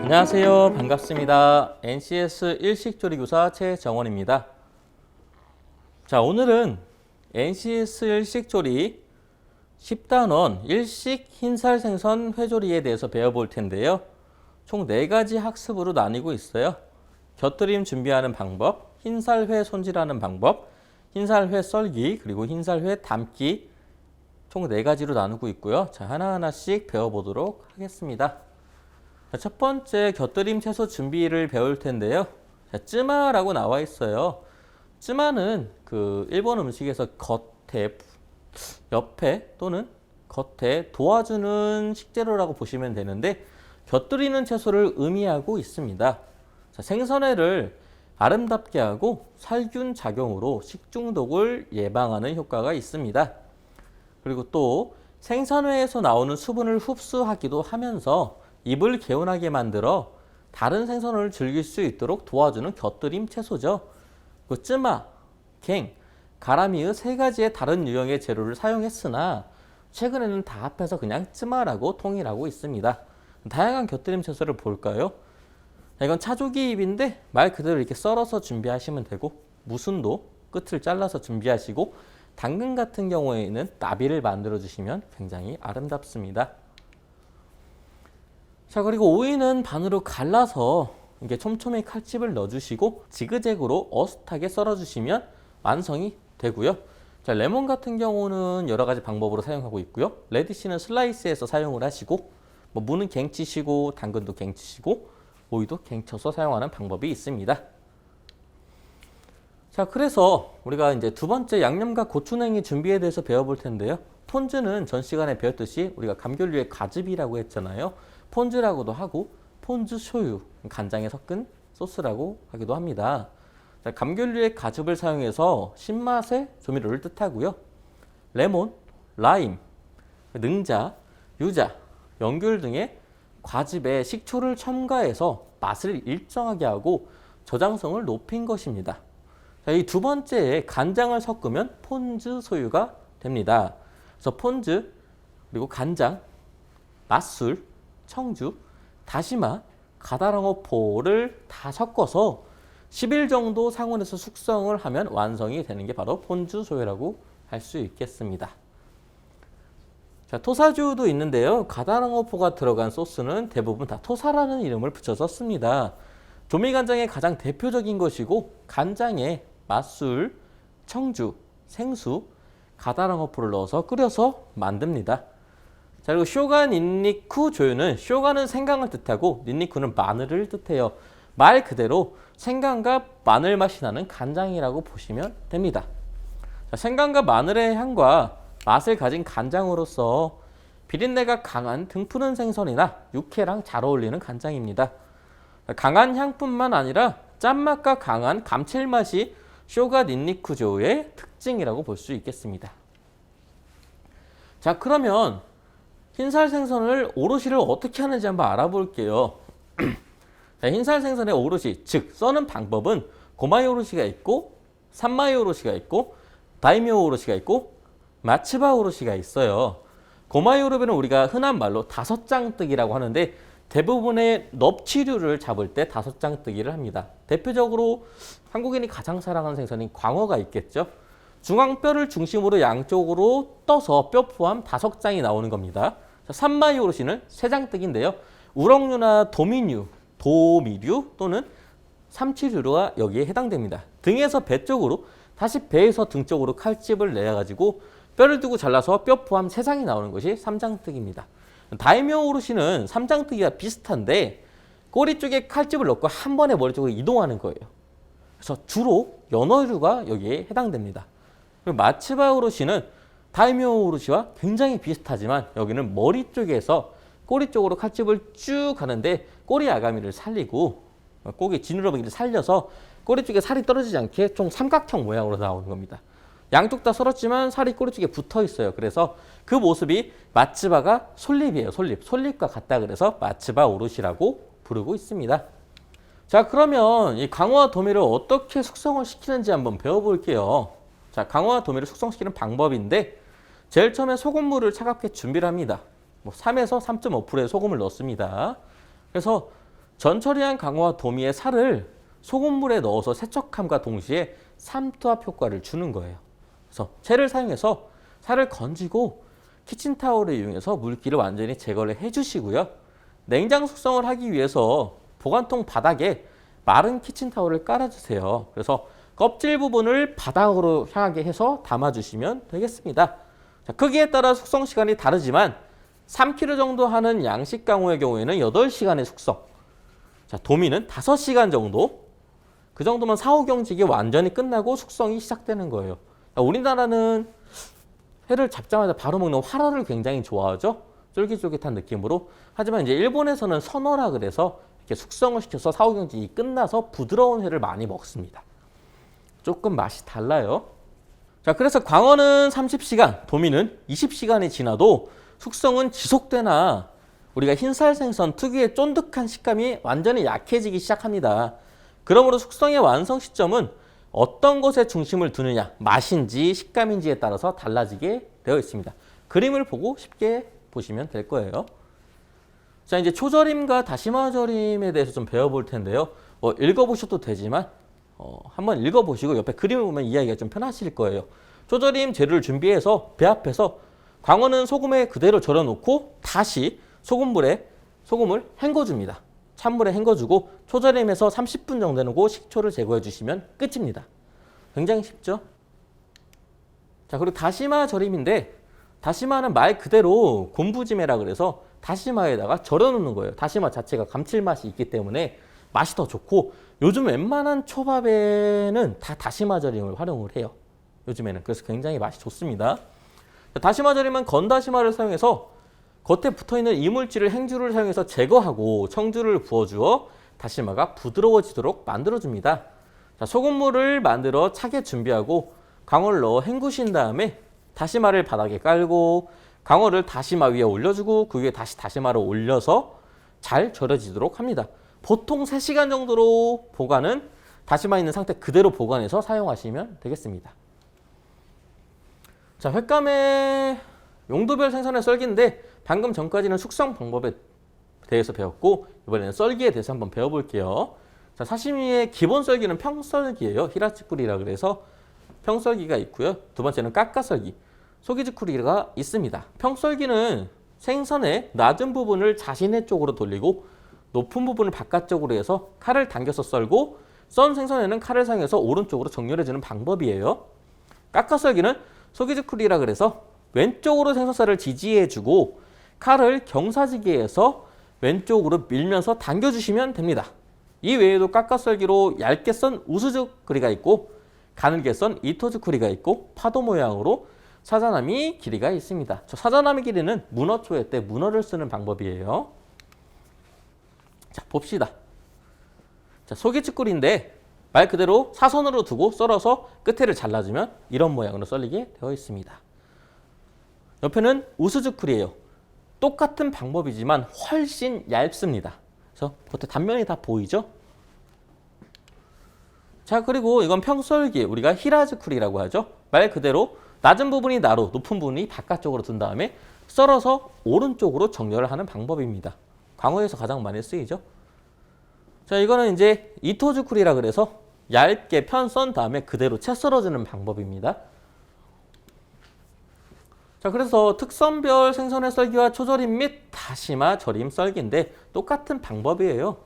안녕하세요. 반갑습니다. NCS 일식조리교사 최정원입니다. 자, 오늘은 NCS 일식조리 10단원 일식 흰살 생선 회조리에 대해서 배워볼 텐데요. 총 4가지 학습으로 나뉘고 있어요. 곁들임 준비하는 방법, 흰살회 손질하는 방법, 흰살회 썰기, 그리고 흰살회 담기 총 4가지로 나누고 있고요. 자, 하나하나씩 배워보도록 하겠습니다. 첫 번째 곁들임 채소 준비를 배울 텐데요. 자, 쯔마라고 나와 있어요. 쯔마는 그 일본 음식에서 겉에, 옆에 또는 겉에 도와주는 식재료라고 보시면 되는데 곁들이는 채소를 의미하고 있습니다. 자, 생선회를 아름답게 하고 살균 작용으로 식중독을 예방하는 효과가 있습니다. 그리고 또 생선회에서 나오는 수분을 흡수하기도 하면서 입을 개운하게 만들어 다른 생선을 즐길 수 있도록 도와주는 곁들임 채소죠. 그 쯔마, 갱, 가라미의 3가지의 다른 유형의 재료를 사용했으나 최근에는 다 합해서 그냥 쯔마라고 통일하고 있습니다. 다양한 곁들임 채소를 볼까요? 이건 차조기입인데 말 그대로 이렇게 썰어서 준비하시면 되고, 무순도 끝을 잘라서 준비하시고, 당근 같은 경우에는 나비를 만들어 주시면 굉장히 아름답습니다. 자, 그리고 오이는 반으로 갈라서 이게 촘촘히 칼집을 넣어주시고 지그재그로 어슷하게 썰어주시면 완성이 되고요. 자, 레몬 같은 경우는 여러 가지 방법으로 사용하고 있고요. 레디시는 슬라이스해서 사용을 하시고, 무는 갱치시고, 당근도 갱치시고, 오이도 갱쳐서 사용하는 방법이 있습니다. 자, 그래서 우리가 이제 두 번째 양념과 고추냉이 준비에 대해서 배워볼 텐데요. 폰즈는 전 시간에 배웠듯이 우리가 감귤류의 가즙이라고 했잖아요. 폰즈라고도 하고 폰즈 쇼유, 간장에 섞은 소스라고 하기도 합니다. 자, 감귤류의 가즙을 사용해서 신맛의 조미료를 뜻하고요. 레몬, 라임, 능자, 유자, 연귤 등의 과즙에 식초를 첨가해서 맛을 일정하게 하고 저장성을 높인 것입니다. 자, 이 두 번째에 간장을 섞으면 폰즈 소유가 됩니다. 그래서 폰즈, 그리고 간장, 맛술, 청주, 다시마, 가다랑어포를 다 섞어서 10일 정도 상온에서 숙성을 하면 완성이 되는 게 바로 폰즈 소유라고 할 수 있겠습니다. 자, 토사주도 있는데요. 가다랑어포가 들어간 소스는 대부분 다 토사라는 이름을 붙여서 씁니다. 조미간장의 가장 대표적인 것이고, 간장에 맛술, 청주, 생수, 가다랑어포를 넣어서 끓여서 만듭니다. 자, 그리고 쇼가 닌니쿠 조유는, 쇼가는 생강을 뜻하고 닌니쿠는 마늘을 뜻해요. 말 그대로 생강과 마늘 맛이 나는 간장이라고 보시면 됩니다. 자, 생강과 마늘의 향과 맛을 가진 간장으로서 비린내가 강한 등푸른 생선이나 육회랑 잘 어울리는 간장입니다. 강한 향뿐만 아니라 짠맛과 강한 감칠맛이 쇼가 닌니쿠 조유의 특징이라고 볼 수 있겠습니다. 자, 그러면 흰살 생선을 오롯이를 어떻게 하는지 한번 알아볼게요. 자, 흰살 생선의 오롯이, 즉 써는 방법은 고마이 오롯이가 있고, 산마이 오롯이가 있고, 다이묘 오롯이가 있고, 마츠바 오롯이가 있어요. 고마이 오롯은 우리가 흔한 말로 5장뜨기라고 하는데 대부분의 넙치류를 잡을 때 5장뜨기를 합니다. 대표적으로 한국인이 가장 사랑하는 생선인 광어가 있겠죠. 중앙뼈를 중심으로 양쪽으로 떠서 뼈 포함 5장이 나오는 겁니다. 산마이 오롯이는 3장뜨기인데요. 우럭류나 도미류 또는 삼치류가 여기에 해당됩니다. 등에서 배 쪽으로, 다시 배에서 등 쪽으로 칼집을 내가지고 뼈를 두고 잘라서 뼈 포함 3장이 나오는 것이 3장뜨기입니다. 다이묘 오롯이는 3장뜨기와 비슷한데 꼬리 쪽에 칼집을 넣고 한 번에 머리 쪽으로 이동하는 거예요. 그래서 주로 연어류가 여기에 해당됩니다. 그리고 마츠바 오롯이는 다이묘 오롯이와 굉장히 비슷하지만 여기는 머리 쪽에서 꼬리 쪽으로 칼집을 쭉 가는데 꼬리 아가미를 살리고 꼬리 지느러미를 살려서 꼬리 쪽에 살이 떨어지지 않게 총 삼각형 모양으로 나오는 겁니다. 양쪽 다 썰었지만 살이 꼬리 쪽에 붙어 있어요. 그래서 그 모습이 마츠바가 솔잎이에요. 솔잎과 같다 그래서 마츠바 오롯이라고 부르고 있습니다. 자, 그러면 이 강어와 도미를 어떻게 숙성을 시키는지 한번 배워볼게요. 자, 강어와 도미를 숙성시키는 방법인데 제일 처음에 소금물을 차갑게 준비를 합니다. 3에서 3.5%의 소금을 넣습니다. 그래서 전처리한 강어와 도미의 살을 소금물에 넣어서 세척함과 동시에 삼투압 효과를 주는 거예요. 그래서 채를 사용해서 살을 건지고 키친타올을 이용해서 물기를 완전히 제거를 해주시고요. 냉장 숙성을 하기 위해서 보관통 바닥에 마른 키친타올을 깔아주세요. 그래서 껍질 부분을 바닥으로 향하게 해서 담아주시면 되겠습니다. 자, 크기에 따라 숙성 시간이 다르지만 3kg 정도 하는 양식 강어의 경우에는 8시간의 숙성. 자, 도미는 5시간 정도. 그 정도면 사후경직이 완전히 끝나고 숙성이 시작되는 거예요. 우리나라는 회를 잡자마자 바로 먹는 활어를 굉장히 좋아하죠. 쫄깃쫄깃한 느낌으로. 하지만 이제 일본에서는 선어라 그래서 이렇게 숙성을 시켜서 사후경직이 끝나서 부드러운 회를 많이 먹습니다. 조금 맛이 달라요. 자, 그래서 광어는 30시간, 도미는 20시간이 지나도 숙성은 지속되나 우리가 흰살 생선 특유의 쫀득한 식감이 완전히 약해지기 시작합니다. 그러므로 숙성의 완성 시점은 어떤 것에 중심을 두느냐, 맛인지 식감인지에 따라서 달라지게 되어 있습니다. 그림을 보고 쉽게 보시면 될 거예요. 자, 이제 초절임과 다시마 절임에 대해서 좀 배워볼 텐데요. 읽어보셔도 되지만 한번 읽어보시고 옆에 그림을 보면 이해하기가 좀 편하실 거예요. 초절임 재료를 준비해서 배 앞에서 광어는 소금에 그대로 절여놓고 다시 소금을 헹궈줍니다. 찬물에 헹궈주고 초절임해서 30분 정도 해놓고 식초를 제거해 주시면 끝입니다. 굉장히 쉽죠? 자, 그리고 다시마 절임인데 다시마는 말 그대로 곰부지매라 그래서 다시마에다가 절여놓는 거예요. 다시마 자체가 감칠맛이 있기 때문에 맛이 더 좋고 요즘 웬만한 초밥에는 다 다시마 절임을 활용을 해요. 요즘에는. 그래서 굉장히 맛이 좋습니다. 다시마 절임은 건다시마를 사용해서 겉에 붙어있는 이물질을 행주를 사용해서 제거하고 청주를 부어주어 다시마가 부드러워지도록 만들어줍니다. 자, 소금물을 만들어 차게 준비하고 광어를 넣어 헹구신 다음에 다시마를 바닥에 깔고 광어를 다시마 위에 올려주고 그 위에 다시 다시마를 올려서 잘 절여지도록 합니다. 보통 3시간 정도로 보관은 다시마 있는 상태 그대로 보관해서 사용하시면 되겠습니다. 자, 횟감의 용도별 생선의 썰기인데 방금 전까지는 숙성 방법에 대해서 배웠고 이번에는 썰기에 대해서 한번 배워볼게요. 자, 사시미의 기본 썰기는 평썰기예요. 히라츠쿠리라 그래서 평썰기가 있고요. 두 번째는 깎아썰기, 소기즈쿠리가 있습니다. 평썰기는 생선의 낮은 부분을 자신의 쪽으로 돌리고 높은 부분을 바깥쪽으로 해서 칼을 당겨서 썰고 썬 생선에는 칼을 사용해서 오른쪽으로 정렬해주는 방법이에요. 깎아썰기는 소기즈쿠리라 그래서 왼쪽으로 생선살을 지지해주고 칼을 경사지기해서 왼쪽으로 밀면서 당겨주시면 됩니다. 이 외에도 깎아썰기로 얇게 썬 우스즈쿠리가 있고 가늘게 썬 이토즈쿠리가 있고 파도 모양으로 사자나미 길이가 있습니다. 저 사자나미 길이는 문어초회 때 문어를 쓰는 방법이에요. 자, 봅시다. 자, 소기츠꾸리인데 말 그대로 사선으로 두고 썰어서 끝에를 잘라주면 이런 모양으로 썰리게 되어 있습니다. 옆에는 우스즈쿠리예요. 똑같은 방법이지만 훨씬 얇습니다. 그래서 겉에 단면이 다 보이죠? 자, 그리고 이건 평썰기, 우리가 히라즈쿠리라고 하죠. 말 그대로 낮은 부분이 나로, 높은 부분이 바깥쪽으로 둔 다음에 썰어서 오른쪽으로 정렬을 하는 방법입니다. 광어에서 가장 많이 쓰이죠. 자, 이거는 이제 이토즈쿠리라 그래서 얇게 편 썬 다음에 그대로 채 썰어주는 방법입니다. 자, 그래서 특선별 생선의 썰기와 초절임 및 다시마 절임 썰기인데 똑같은 방법이에요.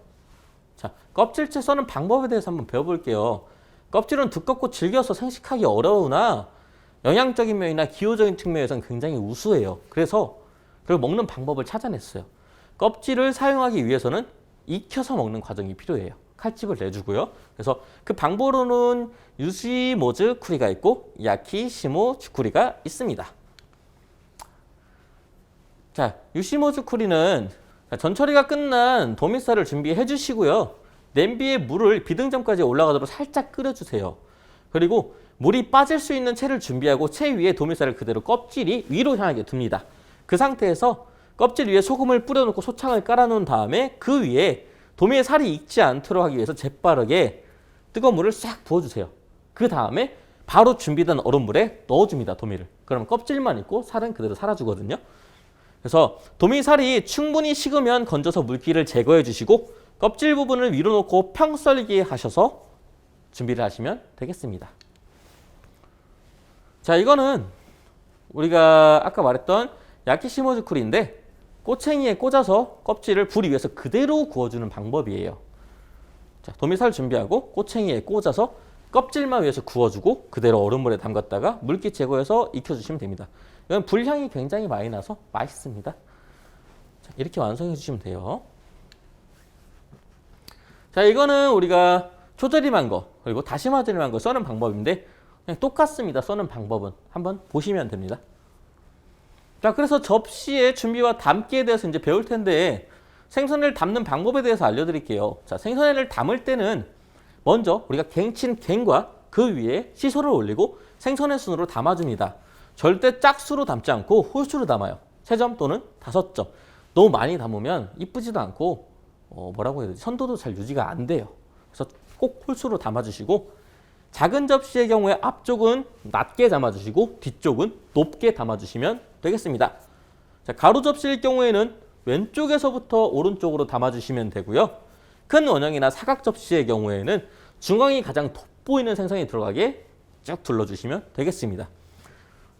자, 껍질째 써는 방법에 대해서 한번 배워볼게요. 껍질은 두껍고 질겨서 생식하기 어려우나 영양적인 면이나 기호적인 측면에서는 굉장히 우수해요. 그래서 그걸 먹는 방법을 찾아냈어요. 껍질을 사용하기 위해서는 익혀서 먹는 과정이 필요해요. 칼집을 내주고요. 그래서 그 방법으로는 유시모즈 쿠리가 있고 야키시모 주쿠리가 있습니다. 자, 유시모즈 쿠리는 전처리가 끝난 도미살을 준비해 주시고요. 냄비에 물을 비등점까지 올라가도록 살짝 끓여주세요. 그리고 물이 빠질 수 있는 채를 준비하고 채 위에 도미살을 그대로 껍질이 위로 향하게 둡니다. 그 상태에서 껍질 위에 소금을 뿌려놓고 소창을 깔아놓은 다음에 그 위에 도미의 살이 익지 않도록 하기 위해서 재빠르게 뜨거운 물을 싹 부어주세요. 그 다음에 바로 준비된 얼음물에 넣어줍니다. 도미를. 그러면 껍질만 있고 살은 그대로 살아주거든요. 그래서 도미살이 충분히 식으면 건져서 물기를 제거해 주시고 껍질 부분을 위로 놓고 평 썰기 하셔서 준비를 하시면 되겠습니다. 자, 이거는 우리가 아까 말했던 야키시모즈쿠리인데 꼬챙이에 꽂아서 껍질을 불 위에서 그대로 구워주는 방법이에요. 자, 도미살 준비하고 꼬챙이에 꽂아서 껍질만 위에서 구워주고 그대로 얼음물에 담갔다가 물기 제거해서 익혀주시면 됩니다. 이건 불향이 굉장히 많이 나서 맛있습니다. 자, 이렇게 완성해 주시면 돼요. 자, 이거는 우리가 초절임한 거 그리고 다시마 절임한 거 써는 방법인데 그냥 똑같습니다. 써는 방법은 한번 보시면 됩니다. 자, 그래서 접시의 준비와 담기에 대해서 이제 배울 텐데 생선회를 담는 방법에 대해서 알려드릴게요. 자, 생선회를 담을 때는 먼저 우리가 갱친 갱과 그 위에 시소를 올리고 생선회 순으로 담아줍니다. 절대 짝수로 담지 않고 홀수로 담아요. 3점 또는 5점. 너무 많이 담으면 이쁘지도 않고 뭐라고 해야 되지? 선도도 잘 유지가 안 돼요. 그래서 꼭 홀수로 담아주시고 작은 접시의 경우에 앞쪽은 낮게 담아주시고 뒤쪽은 높게 담아주시면 되겠습니다. 자, 가로 접시일 경우에는 왼쪽에서부터 오른쪽으로 담아주시면 되고요. 큰 원형이나 사각 접시의 경우에는 중앙이 가장 돋보이는 생선이 들어가게 쭉 둘러주시면 되겠습니다.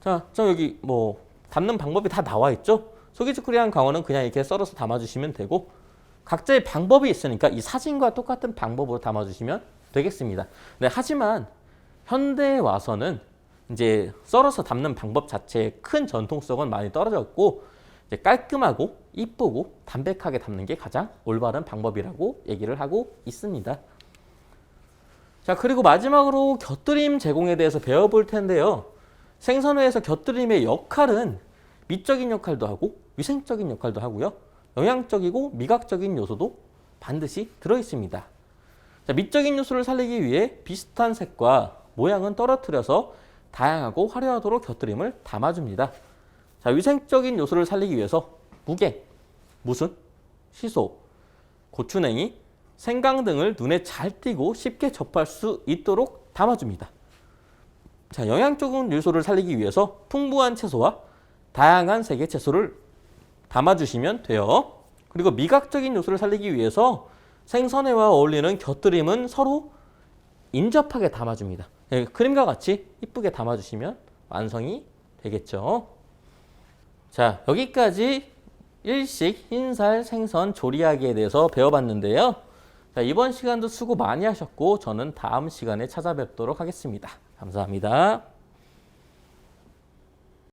자, 여기 뭐 담는 방법이 다 나와 있죠? 소기츠쿠리한 강어는 그냥 이렇게 썰어서 담아주시면 되고 각자의 방법이 있으니까 이 사진과 똑같은 방법으로 담아주시면 되겠습니다. 네, 하지만 현대에 와서는 이제 썰어서 담는 방법 자체의 큰 전통성은 많이 떨어졌고 이제 깔끔하고 이쁘고 담백하게 담는 게 가장 올바른 방법이라고 얘기를 하고 있습니다. 자, 그리고 마지막으로 곁들임 제공에 대해서 배워볼 텐데요. 생선회에서 곁들임의 역할은 미적인 역할도 하고 위생적인 역할도 하고요. 영양적이고 미각적인 요소도 반드시 들어있습니다. 자, 미적인 요소를 살리기 위해 비슷한 색과 모양은 떨어뜨려서 다양하고 화려하도록 곁들임을 담아줍니다. 자, 위생적인 요소를 살리기 위해서 무갱, 무순, 시소, 고추냉이, 생강 등을 눈에 잘 띄고 쉽게 접할 수 있도록 담아줍니다. 자, 영양적인 요소를 살리기 위해서 풍부한 채소와 다양한 색의 채소를 담아주시면 돼요. 그리고 미각적인 요소를 살리기 위해서 생선회와 어울리는 곁들임은 서로 인접하게 담아줍니다. 네, 그림과 같이 이쁘게 담아주시면 완성이 되겠죠. 자, 여기까지 일식 흰살 생선 조리하기에 대해서 배워봤는데요. 자, 이번 시간도 수고 많이 하셨고 저는 다음 시간에 찾아뵙도록 하겠습니다. 감사합니다.